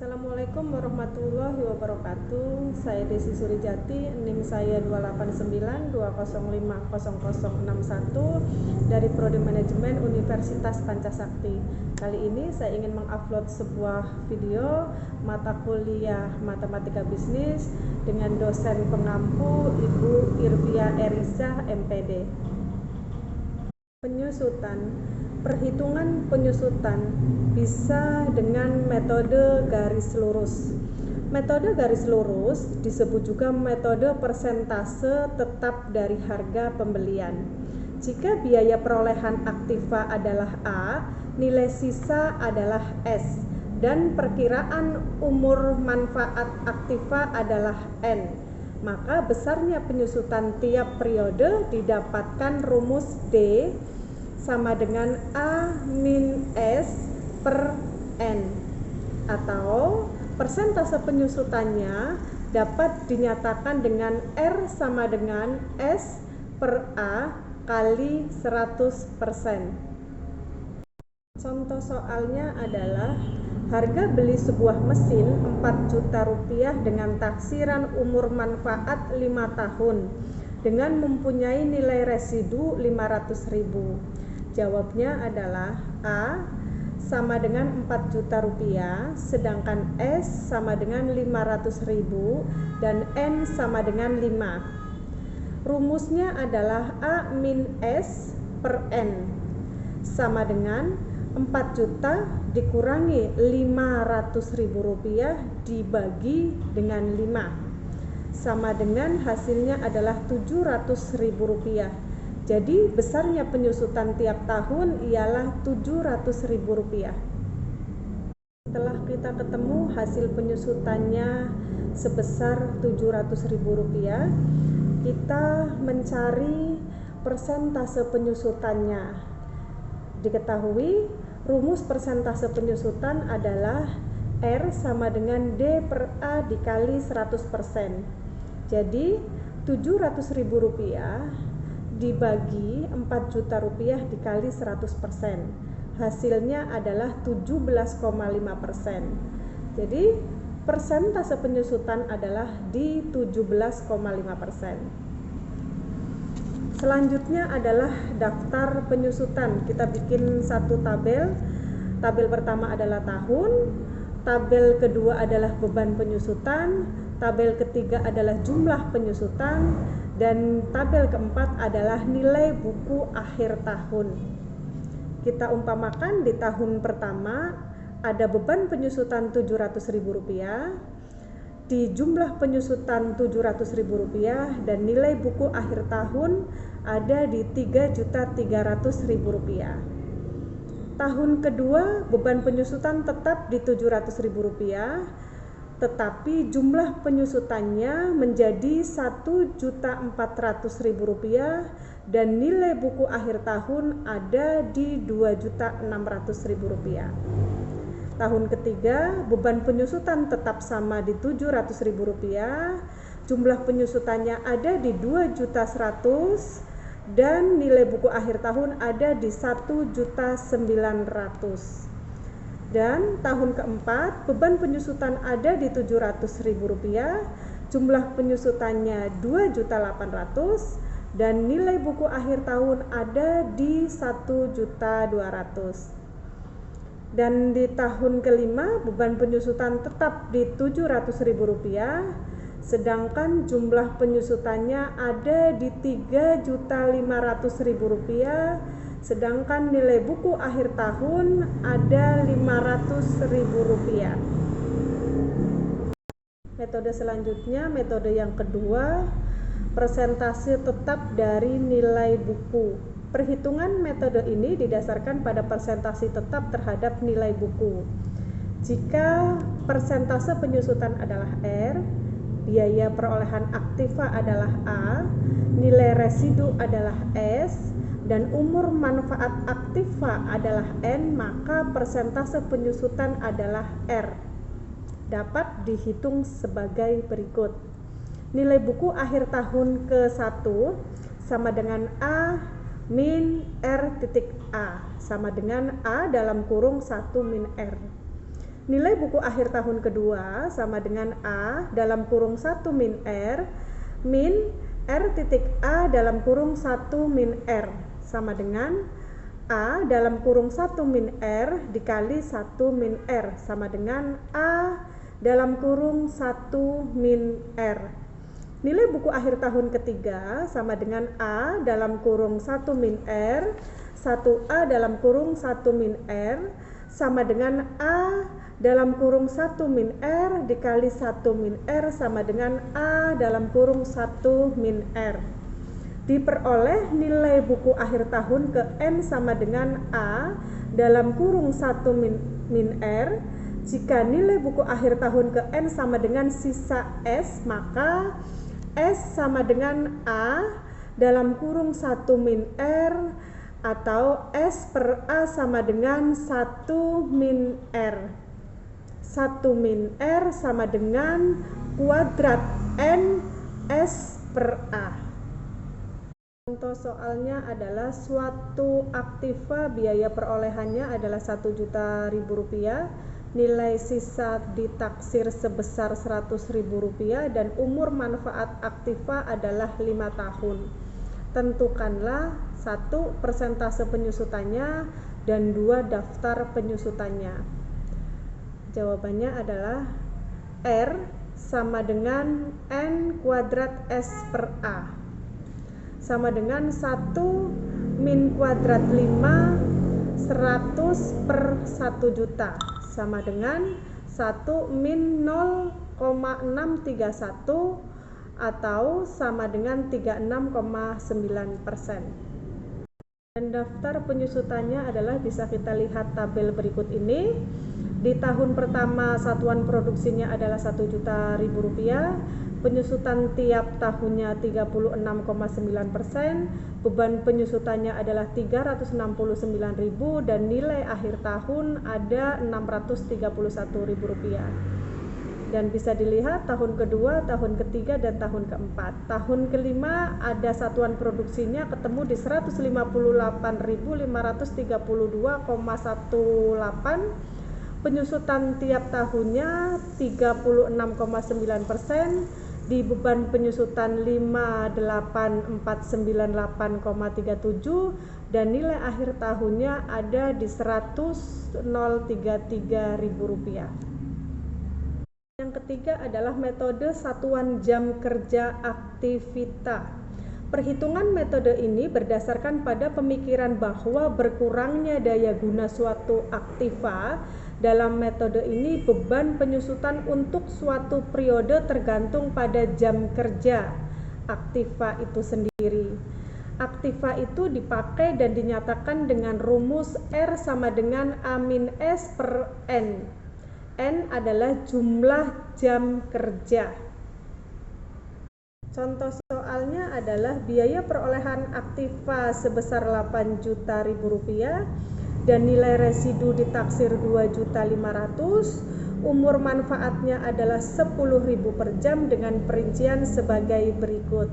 Assalamualaikum warahmatullahi wabarakatuh. Saya Desi Surijati, NIM saya 28920500061 dari Prodi Manajemen Universitas Pancasakti. Kali ini saya ingin mengupload sebuah video mata kuliah Matematika Bisnis dengan dosen pengampu Ibu Irvia Eriza, MPD. Penyusutan. Perhitungan penyusutan bisa dengan metode garis lurus. Metode garis lurus disebut juga metode persentase tetap dari harga pembelian. Jika biaya perolehan aktiva adalah A, nilai sisa adalah S, dan perkiraan umur manfaat aktiva adalah N, maka besarnya penyusutan tiap periode didapatkan rumus D sama dengan A min S per N, atau persentase penyusutannya dapat dinyatakan dengan R sama dengan S per A kali 100%. Contoh soalnya adalah harga beli sebuah mesin 4 juta rupiah dengan taksiran umur manfaat 5 tahun dengan mempunyai nilai residu 500.000. Jawabnya adalah A sama dengan 4 juta rupiah, sedangkan S sama dengan 500.000 dan N sama dengan 5. Rumusnya adalah A min S per N sama dengan 4 juta dikurangi 500.000 rupiah dibagi dengan 5 sama dengan hasilnya adalah 700.000 rupiah. Jadi besarnya penyusutan tiap tahun ialah 700.000 rupiah. Setelah kita ketemu hasil penyusutannya sebesar 700.000 rupiah, kita mencari persentase penyusutannya. Diketahui rumus persentase penyusutan adalah R sama dengan D per A dikali 100%. Jadi 700.000 rupiah dibagi 4 juta rupiah dikali 100%. Hasilnya adalah 17,5%. Jadi persentase penyusutan adalah di 17,5%. Selanjutnya adalah daftar penyusutan. Kita bikin satu tabel. Tabel pertama adalah tahun, tabel kedua adalah beban penyusutan, tabel ketiga adalah jumlah penyusutan, dan tabel keempat adalah nilai buku akhir tahun. Kita umpamakan di tahun pertama ada beban penyusutan 700.000 rupiah, di jumlah penyusutan 700.000 rupiah, dan nilai buku akhir tahun ada di 3.300.000 rupiah. Tahun kedua beban penyusutan tetap di 700.000 rupiah, tetapi jumlah penyusutannya menjadi 1.400.000 rupiah dan nilai buku akhir tahun ada di 2.600.000 rupiah. Tahun ketiga beban penyusutan tetap sama di 700.000 rupiah, jumlah penyusutannya ada di 2.100.000 dan nilai buku akhir tahun ada di 1.900.000. Dan tahun keempat beban penyusutan ada di 700.000 rupiah, jumlah penyusutannya 2.800.000 dan nilai buku akhir tahun ada di 1.200.000. Dan di tahun kelima beban penyusutan tetap di 700.000 rupiah, sedangkan jumlah penyusutannya ada di 3.500.000 rupiah, sedangkan nilai buku akhir tahun ada 500.000 rupiah. Metode selanjutnya, metode yang kedua, persentase tetap dari nilai buku. Perhitungan metode ini didasarkan pada persentase tetap terhadap nilai buku. Jika persentase penyusutan adalah R, biaya perolehan aktiva adalah A, nilai residu adalah S, dan umur manfaat aktiva adalah N, maka persentase penyusutan adalah R. Dapat dihitung sebagai berikut. Nilai buku akhir tahun ke-1 sama dengan A min R titik A sama dengan A dalam kurung 1 min R. Nilai buku akhir tahun kedua sama dengan A dalam kurung 1 min R min R titik A dalam kurung 1 min R sama dengan A dalam kurung 1 min R dikali 1 min R sama dengan A dalam kurung 1 min R. Nilai buku akhir tahun ketiga sama dengan A dalam kurung 1 min R 1A dalam kurung 1 min R sama dengan A dalam kurung 1 min R dikali 1 min R sama dengan A dalam kurung 1 min R. Diperoleh nilai buku akhir tahun ke N sama dengan A dalam kurung 1 min R. Jika nilai buku akhir tahun ke N sama dengan sisa S, maka S sama dengan A dalam kurung 1 min R atau S per A sama dengan 1 min R. 1 min R sama dengan kuadrat N S per A. Contoh soalnya adalah suatu aktiva biaya perolehannya adalah 1.000.000 rupiah, nilai sisa ditaksir sebesar 100.000 rupiah dan umur manfaat aktiva adalah 5 tahun. Tentukanlah 1. persentase penyusutannya dan 2. daftar penyusutannya. Jawabannya adalah R sama dengan N kuadrat S per A sama dengan 1 min kuadrat 5 100 per 1 juta sama dengan 1 min 0,631 atau sama dengan 36,9%. Dan daftar penyusutannya adalah bisa kita lihat tabel berikut ini. Di tahun pertama satuan produksinya adalah 1.000.000 rupiah, penyusutan tiap tahunnya 36,9%, beban penyusutannya adalah 369.000 dan nilai akhir tahun ada 631.000 rupiah. Dan bisa dilihat tahun kedua, tahun ketiga, dan tahun keempat. Tahun kelima ada satuan produksinya ketemu di 158.532,18, penyusutan tiap tahunnya 36,9%, di beban penyusutan 58.498,37 dan nilai akhir tahunnya ada di 100.033.000 rupiah. Yang ketiga adalah metode satuan jam kerja aktivita. Perhitungan metode ini berdasarkan pada pemikiran bahwa berkurangnya daya guna suatu aktiva. Dalam metode ini beban penyusutan untuk suatu periode tergantung pada jam kerja aktiva itu sendiri. Aktiva itu dipakai dan dinyatakan dengan rumus R sama dengan A min S per N. N adalah jumlah jam kerja. Contoh soalnya adalah biaya perolehan aktiva sebesar 8 juta rupiah dan nilai residu ditaksir 2.500.000. Umur manfaatnya adalah 10.000 per jam dengan perincian sebagai berikut.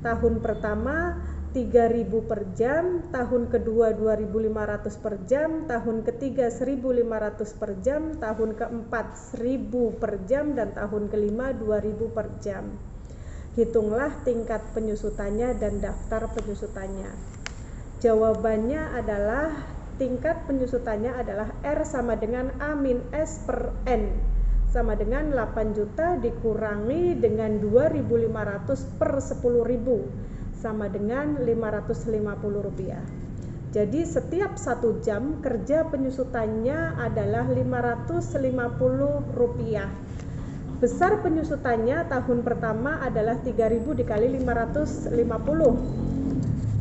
Tahun pertama 3.000 per jam, tahun kedua 2.500 per jam, tahun ketiga 1.500 per jam, tahun keempat 1.000 per jam, dan tahun kelima 2.000 per jam. Hitunglah tingkat penyusutannya dan daftar penyusutannya. Jawabannya adalah tingkat penyusutannya adalah R sama dengan A min S per N sama dengan 8 juta dikurangi dengan 2.500 per 10.000 sama dengan 550 rupiah. Jadi setiap 1 jam kerja penyusutannya adalah 550 rupiah. Besar penyusutannya tahun pertama adalah 3.000 dikali 550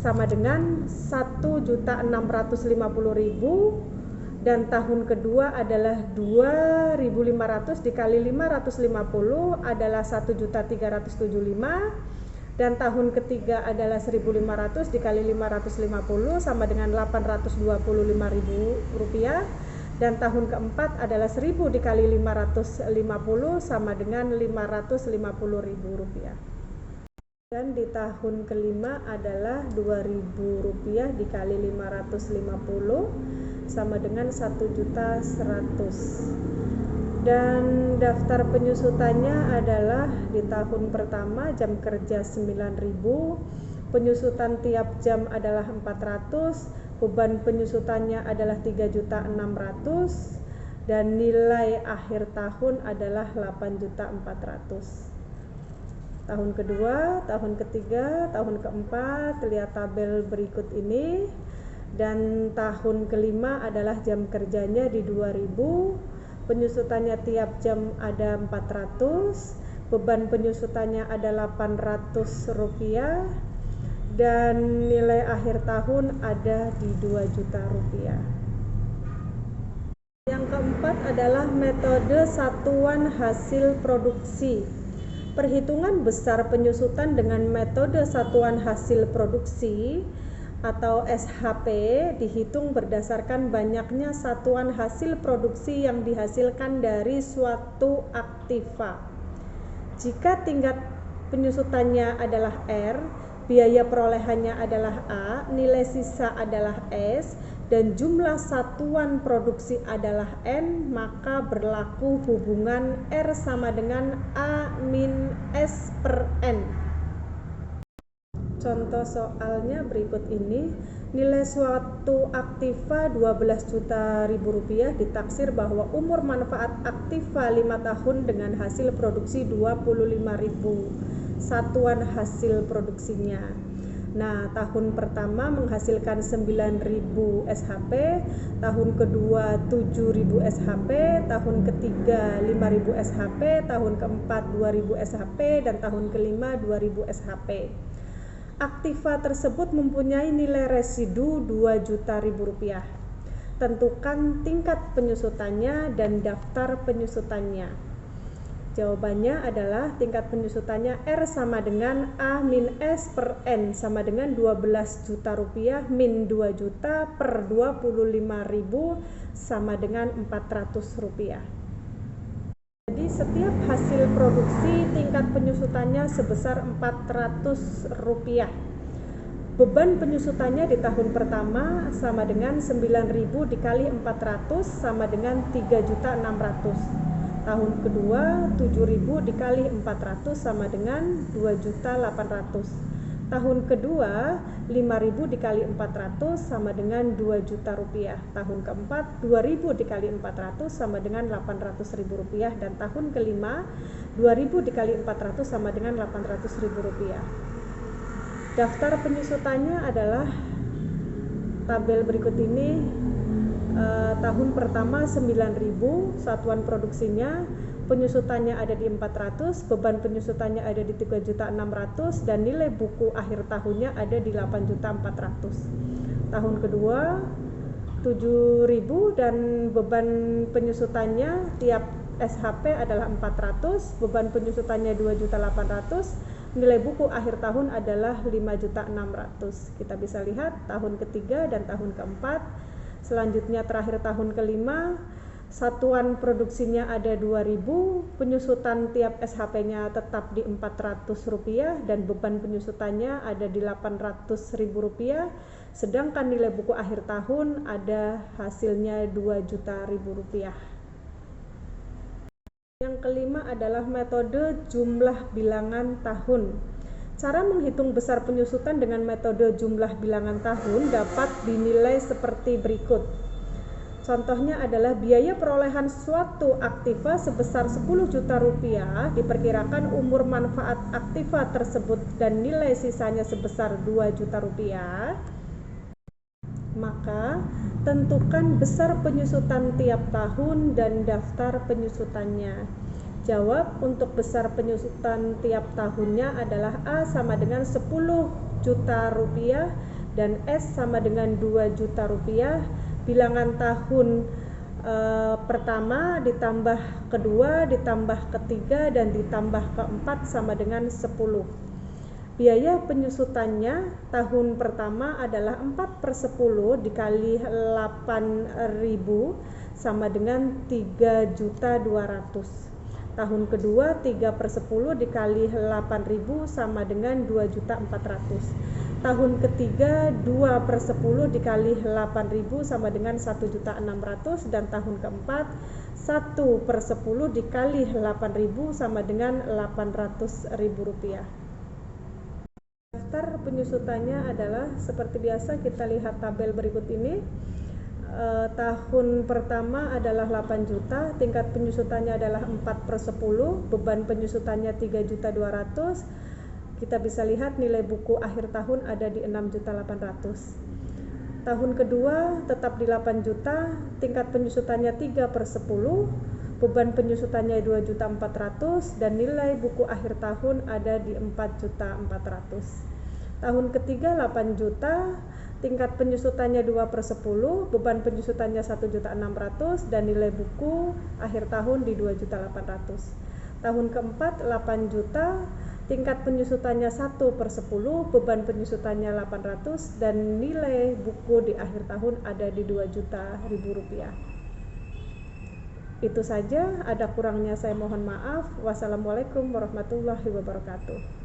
sama dengan 1.650.000 dan tahun kedua adalah 2.500 dikali 550 adalah 1.375 dan tahun ketiga adalah 1.500 dikali 550 sama dengan 825.000 rupiah dan tahun keempat adalah 1.000 dikali 550 sama dengan 550.000 rupiah. Dan di tahun kelima adalah 2.000 rupiah dikali 550 sama dengan 1.100.000. Dan daftar penyusutannya adalah di tahun pertama jam kerja 9.000, penyusutan tiap jam adalah 400, beban penyusutannya adalah 3.600.000, dan nilai akhir tahun adalah 8.400.000. Tahun kedua, tahun ketiga, tahun keempat, lihat tabel berikut ini. Dan tahun kelima adalah jam kerjanya di 2.000, penyusutannya tiap jam ada 400, beban penyusutannya ada 800 rupiah, dan nilai akhir tahun ada di 2 juta rupiah. Yang keempat adalah metode satuan hasil produksi. Perhitungan besar penyusutan dengan metode satuan hasil produksi atau SHP dihitung berdasarkan banyaknya satuan hasil produksi yang dihasilkan dari suatu aktiva. Jika tingkat penyusutannya adalah R, biaya perolehannya adalah A, nilai sisa adalah S, dan jumlah satuan produksi adalah N, maka berlaku hubungan R sama dengan A min S per N. Contoh soalnya berikut ini. Nilai suatu aktiva 12 juta rupiah, ditaksir bahwa umur manfaat aktiva 5 tahun dengan hasil produksi 25.000 satuan hasil produksinya. Nah, tahun pertama menghasilkan 9.000 SHP, tahun kedua 7.000 SHP, tahun ketiga 5.000 SHP, tahun keempat 2.000 SHP, dan tahun kelima 2.000 SHP. Aktiva tersebut mempunyai nilai residu 2 juta rupiah. Tentukan tingkat penyusutannya dan daftar penyusutannya. Jawabannya adalah tingkat penyusutannya R sama dengan A min S per N sama dengan 12 juta rupiah min 2 juta per 25.000 sama dengan 400 rupiah. Jadi setiap hasil produksi tingkat penyusutannya sebesar 400 rupiah. Beban penyusutannya di tahun pertama sama dengan 9.000 dikali 400 sama dengan 3.600.000. Tahun kedua 7.000 dikali 400 sama dengan 2.800.000. Tahun kedua 5.000 dikali 400 sama dengan 2 juta rupiah. Tahun keempat 2.000 dikali 400 sama dengan 800.000 rupiah. Dan tahun kelima 2.000 dikali 400 sama dengan 800.000 rupiah. Daftar penyusutannya adalah tabel berikut ini. Tahun pertama 9.000 satuan produksinya, penyusutannya ada di 400, beban penyusutannya ada di 3.600.000, dan nilai buku akhir tahunnya ada di 8.400.000. Tahun kedua 7.000 dan beban penyusutannya tiap SHP adalah 400, beban penyusutannya 2.800.000, nilai buku akhir tahun adalah 5.600.000. Kita bisa lihat tahun ketiga dan tahun keempat. Selanjutnya terakhir tahun kelima, satuan produksinya ada 2.000, penyusutan tiap SHP-nya tetap di 400 rupiah, dan beban penyusutannya ada di 800.000 rupiah, sedangkan nilai buku akhir tahun ada hasilnya 2 juta rupiah. Yang kelima adalah metode jumlah bilangan tahun. Cara menghitung besar penyusutan dengan metode jumlah bilangan tahun dapat dinilai seperti berikut. Contohnya adalah biaya perolehan suatu aktiva sebesar 10 juta rupiah, diperkirakan umur manfaat aktiva tersebut dan nilai sisanya sebesar 2 juta rupiah. Maka tentukan besar penyusutan tiap tahun dan daftar penyusutannya. Jawab untuk besar penyusutan tiap tahunnya adalah A sama dengan 10 juta rupiah dan S sama dengan 2 juta rupiah. Bilangan tahun pertama ditambah kedua ditambah ketiga dan ditambah keempat sama dengan 10. Biaya penyusutannya tahun pertama adalah 4/10 dikali 8.000 sama dengan 3.200.000. Tahun kedua 3/10 dikali 8.000 sama dengan 2.400.000. Tahun ketiga 2/10 dikali 8.000 sama dengan 1.600.000, dan tahun keempat 1/10 dikali 8.000 sama dengan Rp800.000. Daftar penyusutannya adalah seperti biasa, kita lihat tabel berikut ini. Tahun pertama adalah 8 juta, tingkat penyusutannya adalah 4/10, beban penyusutannya 3.200.000. Kita bisa lihat nilai buku akhir tahun ada di 6.800.000. Tahun kedua tetap di 8 juta, tingkat penyusutannya 3/10, beban penyusutannya 2.400.000, dan nilai buku akhir tahun ada di 4.400.000. Tahun ketiga 8 juta, tingkat penyusutannya 2/10, beban penyusutannya 1.600.000, dan nilai buku akhir tahun di 2.800.000. Tahun keempat 8 juta, tingkat penyusutannya 1/10, beban penyusutannya 800, dan nilai buku di akhir tahun ada di Rp2.000.000. Itu saja, ada kurangnya saya mohon maaf. Wassalamualaikum warahmatullahi wabarakatuh.